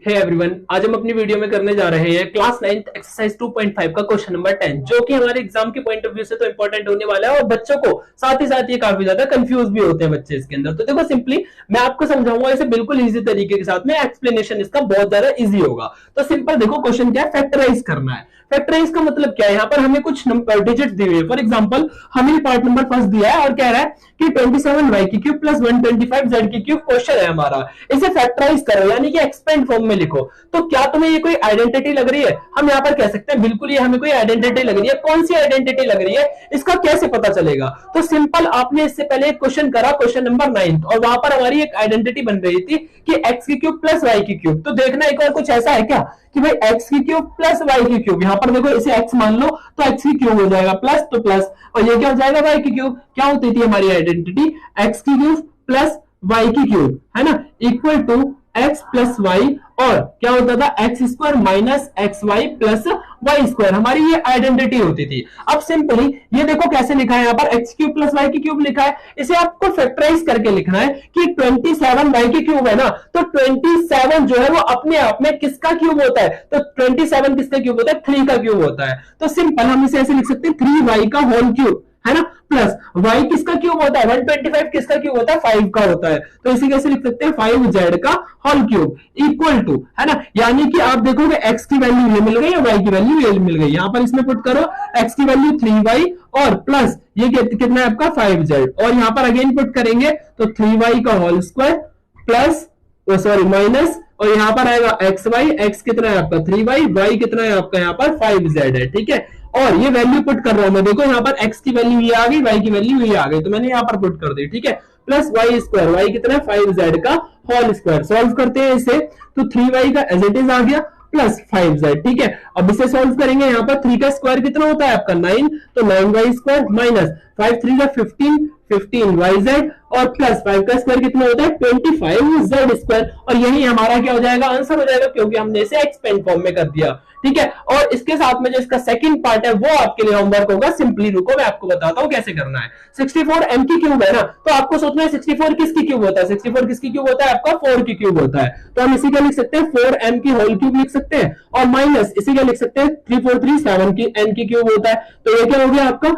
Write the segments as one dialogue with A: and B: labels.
A: Hey everyone, आज हम अपनी वीडियो में करने जा रहे हैं क्लास 9th एक्सरसाइज 2.5 का क्वेश्चन नंबर 10, जो कि हमारे एग्जाम के पॉइंट ऑफ व्यू से तो इंपॉर्टेंट होने वाला है और बच्चों को साथ ही साथ ये काफी ज्यादा कंफ्यूज भी होते हैं बच्चे इसके अंदर। तो देखो, सिंपली मैं आपको समझाऊंगा इसे बिल्कुल इजी तरीके के साथ में, एक्सप्लेनेशन इसका बहुत ज्यादा इजी होगा। तो सिंपल देखो, क्वेश्चन क्या है, फैक्टराइज करना है। फैक्टराइज का मतलब क्या है, यहाँ पर हमें कुछ डिजिट दी हुई है। फॉर एग्जांपल हमें पार्ट नंबर फर्स्ट दिया है और कह रहा है कि 27y की क्यूब प्लस 125z की क्यूब क्वेश्चन है हमारा, इसे फैक्टराइज करो यानी कि एक्सपेंड फॉर्म में लिखो। तो क्या तुम्हें ये कोई आइडेंटिटी लग रही है? हम यहाँ पर कह सकते हैं बिल्कुल ये हमें कोई आइडेंटिटी लग रही है। कौन सी आइडेंटिटी लग रही है, इसका कैसे पता चलेगा? तो सिंपल, आपने इससे पहले एक क्वेश्चन करा, क्वेश्चन नंबर 9, और वहां पर हमारी एक आइडेंटिटी बन रही थी कि x की क्यूब प्लस y की क्यूब। तो देखना एक और कुछ ऐसा है क्या कि भाई x की क्यूब प्लस y की क्यूब, यहां पर देखो इसे x मान लो तो x की क्यूब हो जाएगा प्लस तो प्लस, और ये क्या हो जाएगा y की क्यूब। क्या होती थी हमारी आइडेंटिटी? x की क्यूब प्लस y की क्यूब, है ना, equal to x plus y, और क्या होता था x square minus x y plus y square, हमारी ये आइडेंटिटी होती थी। अब सिंपली ये देखो कैसे लिखा है, यहाँ पर एक्स क्यूब प्लस वाई की क्यूब लिखा है, इसे आपको फैक्टराइज करके लिखना है कि 27 वाई की क्यूब है ना, तो 27 जो है वो अपने आप में किसका क्यूब होता है? तो 27 किसका क्यूब होता है? 3 का क्यूब होता है। तो सिंपल हम इसे ऐसे लिख सकते हैं 3y का होल क्यूब, है ना, प्लस y किसका क्यूब होता है? 125 किसका क्यूब होता है? 5 का होता है। तो इसी कैसे लिख सकते हैं 5z का होल क्यूब इक्वल टू, है ना, यानी कि आप देखोगे x की वैल्यू ये मिल गई और y की वैल्यू ये मिल गई। यहां पर इसमें पुट करो x की वैल्यू 3y और प्लस ये कितना है आपका 5z, और यहां पर अगेन पुट करेंगे तो 3y का whole square plus sorry minus, और यहां पर आएगा xy, x कितना है आपका 3y, y कितना है आपका यहाँ पर 5z है, ठीक है। और ये वैल्यू पुट कर रहा हूं मैं, देखो यहाँ पर x की वैल्यू ये आ गई, y की वैल्यू ये आ गई, तो मैंने यहाँ पर पुट कर दी, ठीक है, प्लस वाई स्क्वायर, वाई कितना है 5z का होल स्क्वायर। सॉल्व करते हैं इसे तो 3y का एज इट इज आ गया प्लस 5z, ठीक है। अब इसे सॉल्व करेंगे, यहाँ पर 3 का स्क्वायर कितना होता है आपका 9, तो 9y स्क्वायर माइनस 5 3 का 15 15yz और प्लस 5 का स्क्वायर कितना होता है 25z स्क्वायर, और यही हमारा क्या हो जाएगा, आंसर हो जाएगा, क्योंकि हमने इसे एक्सपेंड फॉर्म में कर दिया, ठीक है। और इसके साथ में जो इसका सेकंड पार्ट है वो आपके लिए होमवर्क होगा। सिंपली रुको, मैं आपको बताता हूं कैसे करना है। 64 m की क्यूब है ना, तो आपको सोचना है 64 किसकी क्यूब होता है? 64 किसकी क्यूब होता है? आपका 4 की क्यूब होता है। तो हम इसी का लिख सकते हैं 4m की होल क्यूब लिख सकते हैं, और माइनस इसी का लिख सकते हैं 3437 की n की क्यूब होता है। तो ये क्या हो गया आपका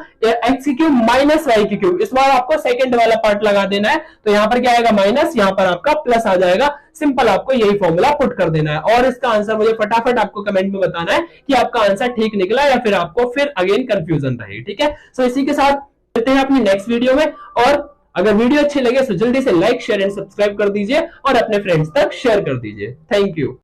A: x की क्यूब माइनस y की क्यूब। इस बार आपको सेकंड वाला पार्ट लगा देना है, तो यहां पर क्या आएगा माइनस, यहां पर आपका प्लस आ जाएगा। सिंपल आपको यही फॉर्मूला पुट कर देना है, और इसका आंसर मुझे फटाफट आपको कमेंट में बताना है कि आपका आंसर ठीक निकला या फिर आपको फिर अगेन कंफ्यूजन रही, ठीक है। सो इसी के साथ मिलते हैं अपनी नेक्स्ट वीडियो में, और अगर वीडियो अच्छी लगे तो जल्दी से लाइक शेयर एंड सब्सक्राइब कर दीजिए और अपने फ्रेंड्स तक शेयर कर दीजिए। Thank you.